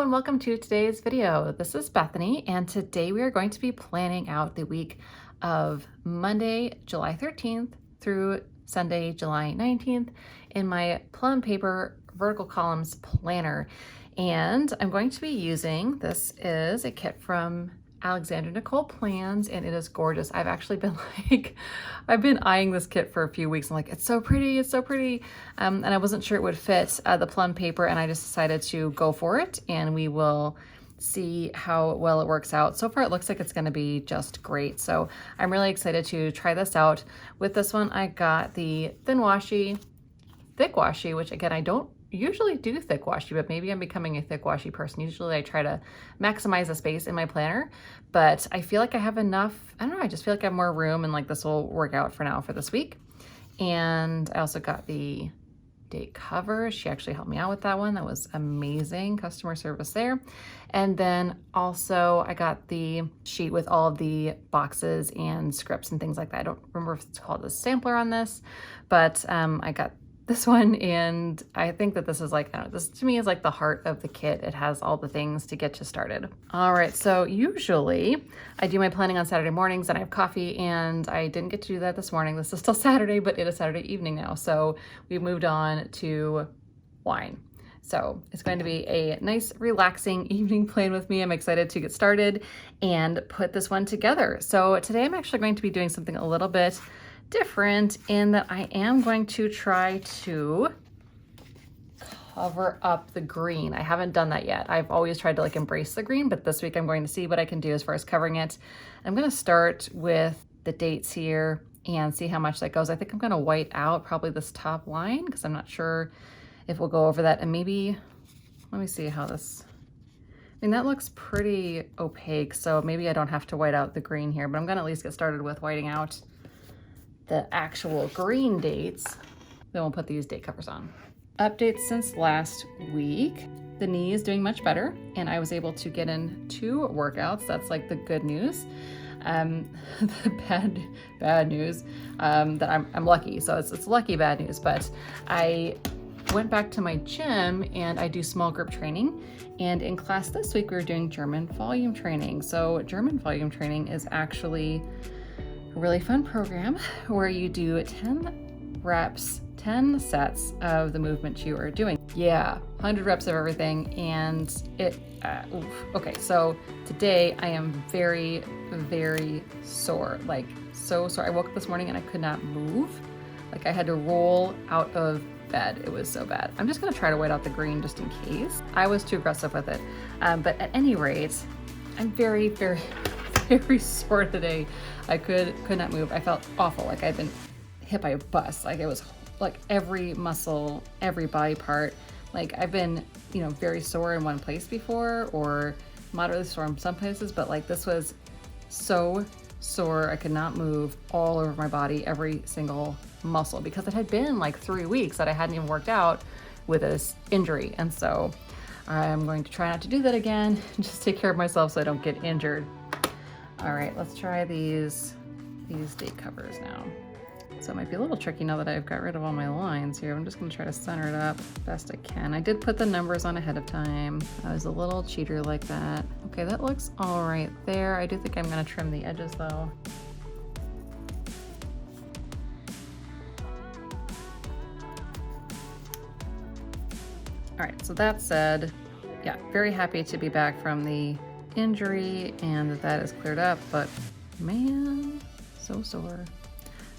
and welcome to today's video. This is Bethany, and today we are going to be planning out the week of Monday, July 13th through Sunday, July 19th in my Plum paper vertical columns planner. And I'm going to be using, this is a kit from Alexandra Nicole Plans, and it is gorgeous. I've actually been I've been eyeing this kit for a few weeks. I'm like, it's so pretty, it's so pretty. And I wasn't sure it would fit the Plum paper, and I just decided to go for it, and we will see how well it works out. So far, it looks like it's gonna be just great. So I'm really excited to try this out. With this one, I got the thin washi, thick washi, which again, I don't usually do thick washi, but maybe I'm becoming a thick washi person. Usually I try to maximize the space in my planner, but I feel like I have enough, I don't know, I just feel like I have more room, and like this will work out for now for this week. And I also got the date cover. She actually helped me out with that one. That was amazing customer service there. And then also I got the sheet with all of the boxes and scripts and things like that. I don't remember if it's called a sampler on this, but I got this one, and I think that this is like, I don't know, this to me is like the heart of the kit. It has all the things to get you started. All right, so usually I do my planning on Saturday mornings and I have coffee, and I didn't get to do that this morning. This is still Saturday, but it is Saturday evening now. So we've moved on to wine. So it's going to be a nice, relaxing evening plan with me. I'm excited to get started and put this one together. So today I'm actually going to be doing something a little bit different in that I am going to try to cover up the green. I haven't done that yet. I've always tried to like embrace the green, but this week I'm going to see what I can do as far as covering it. I'm going to start with the dates here and see how much that goes. I think I'm going to white out probably this top line because I'm not sure if we'll go over that. And maybe, let me see how this, I mean, that looks pretty opaque, so maybe I don't have to white out the green here, but I'm going to at least get started with whiting out the actual green dates. Then we'll put these date covers on. Updates since last week. The knee is doing much better, and I was able to get in 2 workouts. That's like the good news. The bad news, that I'm lucky. So it's lucky bad news, but I went back to my gym and I do small group training. And in class this week, we were doing German volume training. So German volume training is actually really fun program where you do 10 reps, 10 sets of the movement you are doing. Yeah, 100 reps of everything, and it, okay, so today I am very, very sore, like so sore. I woke up this morning and I could not move. Like I had to roll out of bed. It was so bad. I'm just gonna try to white out the green just in case. I was too aggressive with it. But at any rate, I'm very, very, very sore today. I could not move. I felt awful, like I'd been hit by a bus. Like it was like every muscle, every body part. Like I've been, you know, very sore in one place before, or moderately sore in some places, but like this was so sore. I could not move all over my body, every single muscle, because it had been like 3 weeks that I hadn't even worked out with this injury. And so I'm going to try not to do that again, just take care of myself so I don't get injured. All right, let's try these date covers now. So it might be a little tricky now that I've got rid of all my lines here. I'm just gonna try to center it up best I can. I did put the numbers on ahead of time. I was a little cheater like that. Okay, that looks all right there. I do think I'm gonna trim the edges though. All right, so that said, yeah, very happy to be back from the injury and that is cleared up, but man, so sore.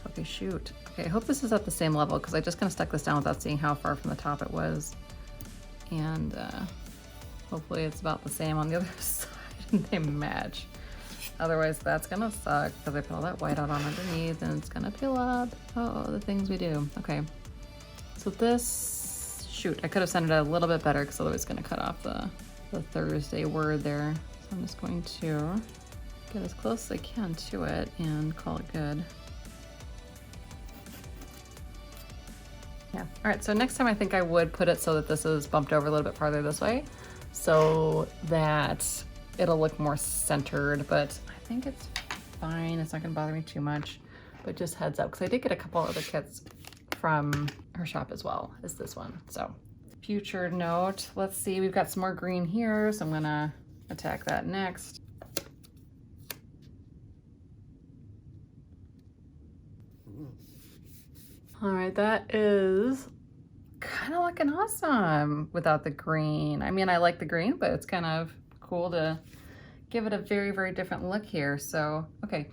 Okay, shoot. Okay, I hope this is at the same level because I just kind of stuck this down without seeing how far from the top it was. And hopefully it's about the same on the other side and they match. Otherwise that's gonna suck because I put all that white out on underneath and it's gonna peel up. Oh, the things we do. Okay, so this, shoot, I could have centered it a little bit better because otherwise it's gonna cut off the Thursday word there. So I'm just going to get as close as I can to it and call it good. Yeah, all right, so next time I think I would put it so that this is bumped over a little bit farther this way so that it'll look more centered, but I think it's fine. It's not gonna bother me too much, but just heads up, because I did get a couple other kits from her shop as well as this one. So if future note. Let's see, we've got some more green here, so I'm gonna attack that next. All right, that is kind of looking awesome without the green. I mean, I like the green, but it's kind of cool to give it a very, very different look here. So, okay.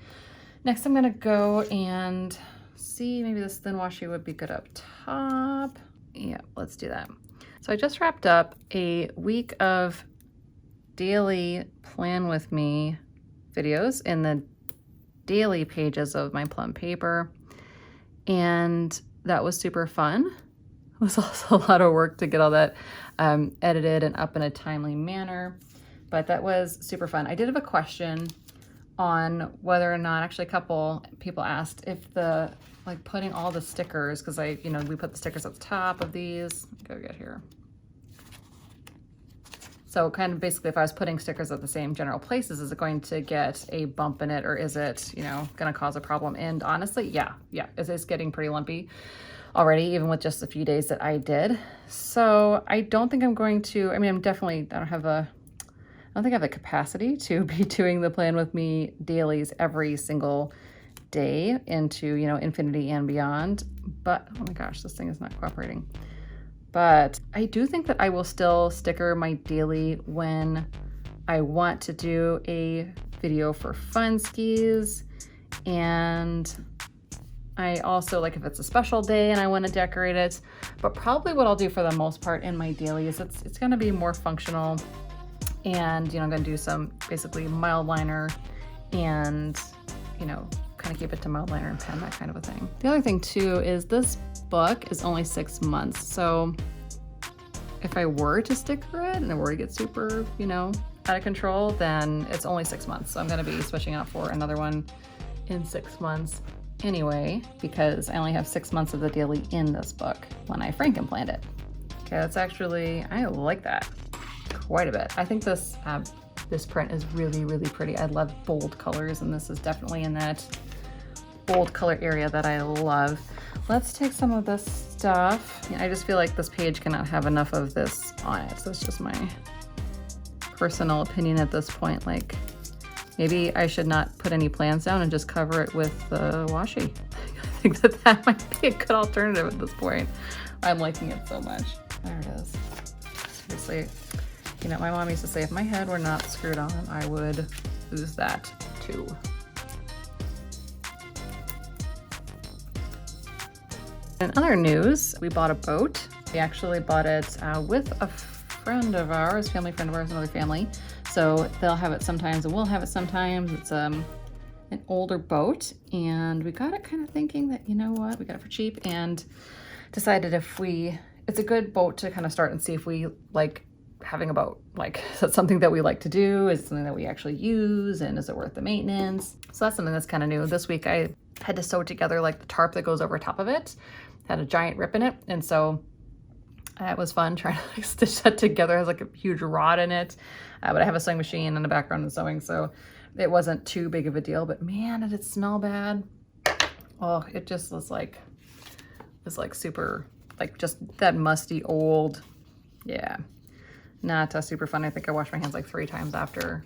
Next, I'm gonna go and see, maybe this thin washi would be good up top. Yeah, let's do that. So I just wrapped up a week of daily plan with me videos in the daily pages of my Plum paper. And that was super fun. It was also a lot of work to get all that edited and up in a timely manner, but that was super fun. I did have a question on whether or not, actually a couple people asked if the, like putting all the stickers, because we put the stickers at the top of these. Go get here. So kind of basically if I was putting stickers at the same general places, is it going to get a bump in it, or is it, going to cause a problem? And honestly, yeah, it's getting pretty lumpy already, even with just a few days that I did. So I don't think I'm going to, I don't think I have the capacity to be doing the plan with me dailies every single day into, infinity and beyond. But, oh my gosh, this thing is not cooperating. But I do think that I will still sticker my daily when I want to do a video for fun skis. And I also, like if it's a special day and I want to decorate it. But probably what I'll do for the most part in my daily is it's going to be more functional. And, I'm going to do some basically mild liner and, kind of keep it to mild liner and pen, that kind of a thing. The other thing too is this book is only 6 months. So if I were to sticker it and it were to get super, out of control, then it's only 6 months. So I'm going to be switching out for another one in 6 months anyway, because I only have 6 months of the daily in this book when I Frankenplanned it. Okay, that's actually, I like that quite a bit. I think this print is really, really pretty. I love bold colors, and this is definitely in that bold color area that I love. Let's take some of this stuff. I just feel like this page cannot have enough of this on it. So it's just my personal opinion at this point. Like, maybe I should not put any plans down and just cover it with the washi. I think that might be a good alternative at this point. I'm liking it so much. There it is. Seriously. My mom used to say if my head were not screwed on, I would lose that too. In other news, we bought a boat. We actually bought it with a friend of ours, family friend of ours, another family. So they'll have it sometimes and we'll have it sometimes. It's an older boat, and we got it kind of thinking that, we got it for cheap, and decided it's a good boat to kind of start and see if we like having a boat. Like, is that something that we like to do? Is it something that we actually use? And is it worth the maintenance? So that's something that's kind of new. This week I had to sew together like the tarp that goes over top of it. Had a giant rip in it. And so it was fun trying to like stitch that together. It has like a huge rod in it. But I have a sewing machine and a background in sewing, so it wasn't too big of a deal. But man, did it smell bad. Oh, it just was like super, like just that musty old, yeah. Not super fun. I think I washed my hands like 3 times after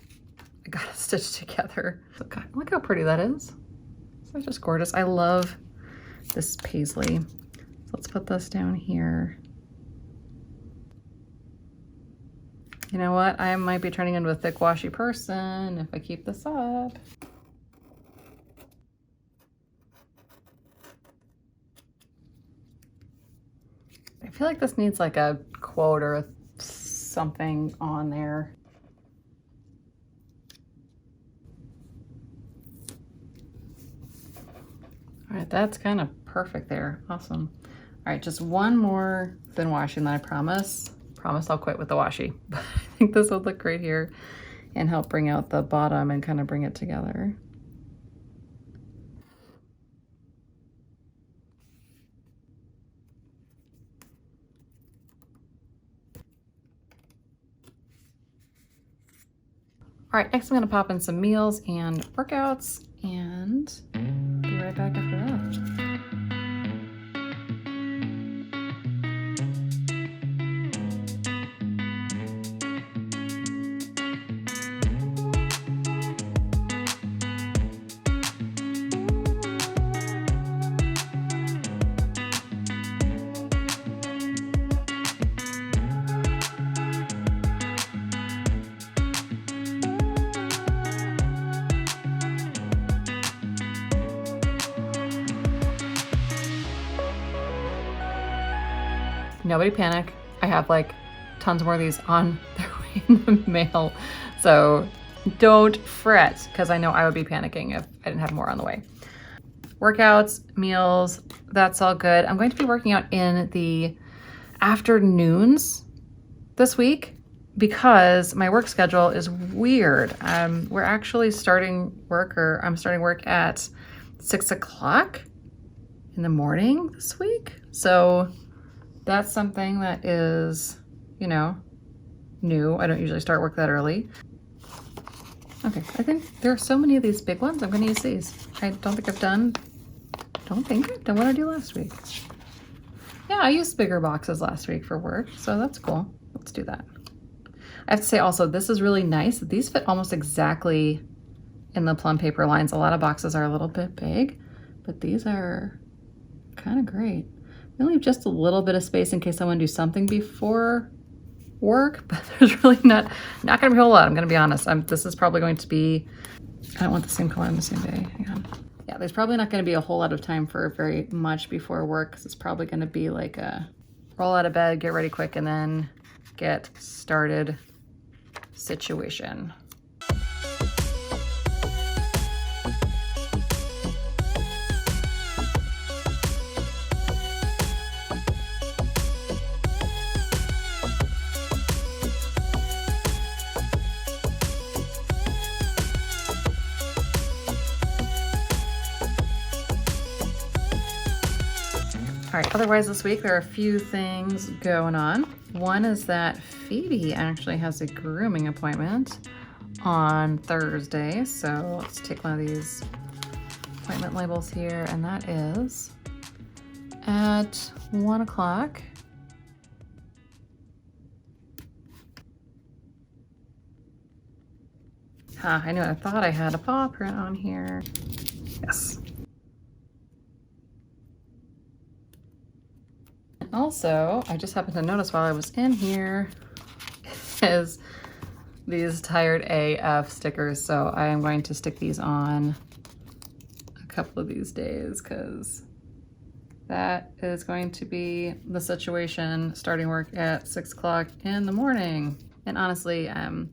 I got it stitched together. So God, look how pretty that is. It's just gorgeous. I love this paisley. So let's put this down here. You know what? I might be turning into a thick washy person if I keep this up. I feel like this needs like a quote or something on there. All right, that's kind of perfect there. Awesome. All right, just one more thin washi, and then I promise I'll quit with the washi. But I think this will look great here and help bring out the bottom and kind of bring it together. All right, next I'm gonna pop in some meals and workouts, and be right back after that. nobody panic. I have like tons more of these on their way in the mail. So don't fret, because I know I would be panicking if I didn't have more on the way. Workouts, meals, that's all good. I'm going to be working out in the afternoons this week because my work schedule is weird. We're actually starting work, or I'm starting work at 6 o'clock in the morning this week. So that's something that is, you know, new. I don't usually start work that early. Okay, I think there are so many of these big ones. I'm going to use these. I don't think I've done what I do last week. Yeah, I used bigger boxes last week for work, so that's cool. Let's do that. I have to say also, this is really nice. These fit almost exactly in the Plum paper lines. A lot of boxes are a little bit big, but these are kind of great. We only have just a little bit of space in case I want to do something before work, but there's really not gonna be a whole lot. I'm gonna be honest. This is probably going to be, I don't want the same color on the same day. Hang on. Yeah, there's probably not gonna be a whole lot of time for very much before work, because it's probably gonna be like a roll out of bed, get ready quick, and then get started situation. All right, otherwise this week there are a few things going on. One is that Phoebe actually has a grooming appointment on Thursday. So let's take one of these appointment labels here, and that is at 1 o'clock. I knew, I thought I had a paw print on here. Yes. Also, I just happened to notice while I was in here is these Tired AF stickers. So I am going to stick these on a couple of these days, because that is going to be the situation starting work at 6 o'clock in the morning. And honestly, it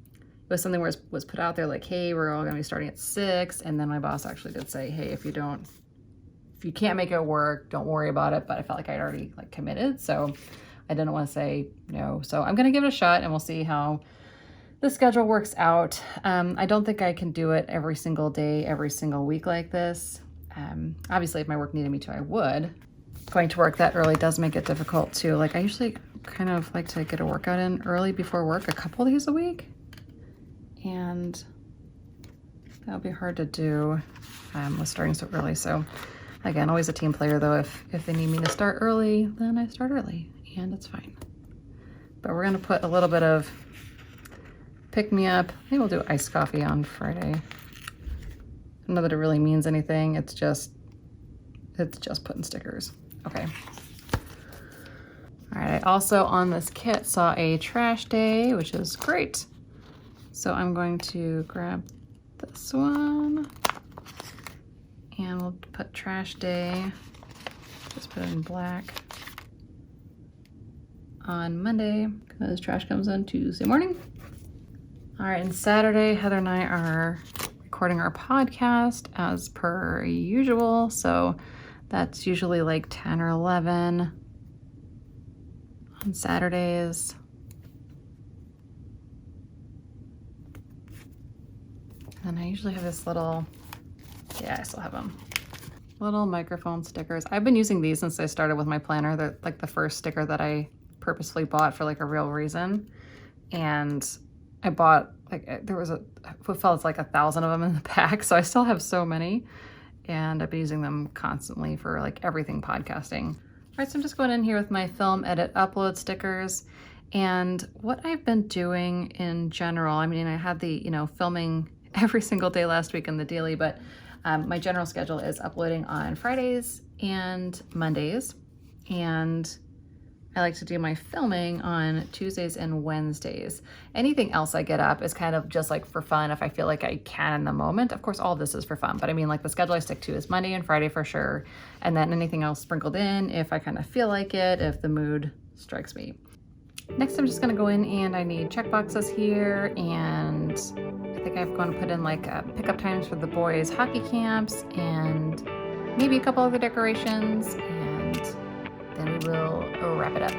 was something where it was put out there like, hey, we're all gonna be starting at 6. And then my boss actually did say, hey, if you can't make it work, don't worry about it. But I felt like I'd already like committed, so I didn't want to say no. So I'm gonna give it a shot, and we'll see how the schedule works out. I don't think I can do it every single day, every single week like this. Obviously, if my work needed me to, I would. Going to work that early does make it difficult too. Like, I usually kind of like to get a workout in early before work a couple days a week, and that'll be hard to do with starting so early. So again, always a team player though. If they need me to start early, then I start early, and it's fine. But we're gonna put a little bit of pick me up. Maybe we'll do iced coffee on Friday. Not that it really means anything. It's just putting stickers. Okay. All right, I also on this kit saw a trash day, which is great. So I'm going to grab this one, and we'll put trash day, just put it in black, on Monday, because trash comes on Tuesday morning. All right, and Saturday, Heather and I are recording our podcast as per usual. So that's usually like 10 or 11 on Saturdays. And I usually have this little, yeah, I still have them, little microphone stickers. I've been using these since I started with my planner. They're like the first sticker that I purposefully bought for like a real reason. And I bought like, there was what felt like 1,000 of them in the pack. So I still have so many, and I've been using them constantly for like everything podcasting. All right, so I'm just going in here with my film edit upload stickers. And what I've been doing in general, I mean, I had the, filming every single day last week in the daily, but my general schedule is uploading on Fridays and Mondays. And I like to do my filming on Tuesdays and Wednesdays. Anything else I get up is kind of just like for fun if I feel like I can in the moment. Of course, all of this is for fun, but I mean, like the schedule I stick to is Monday and Friday for sure. And then anything else sprinkled in if I kind of feel like it, if the mood strikes me. Next, I'm just gonna go in and I need check boxes here, and I think I'm going to put in like pickup times for the boys' hockey camps and maybe a couple other decorations, and then we will wrap it up.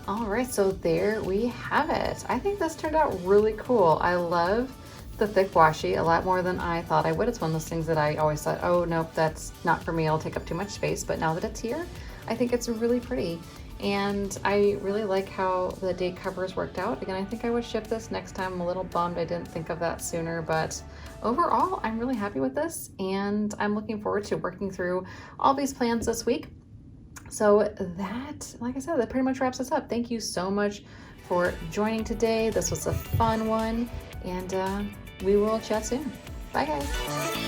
All right, so there we have it. I think this turned out really cool. I love the thick washi a lot more than I thought I would. It's one of those things that I always thought, oh, nope, that's not for me. It'll take up too much space. But now that it's here, I think it's really pretty. And I really like how the date covers worked out. Again, I think I would ship this next time. I'm a little bummed I didn't think of that sooner, but overall, I'm really happy with this. And I'm looking forward to working through all these plans this week. So that, like I said, that pretty much wraps us up. Thank you so much for joining today. This was a fun one, and we will chat soon. Bye, guys.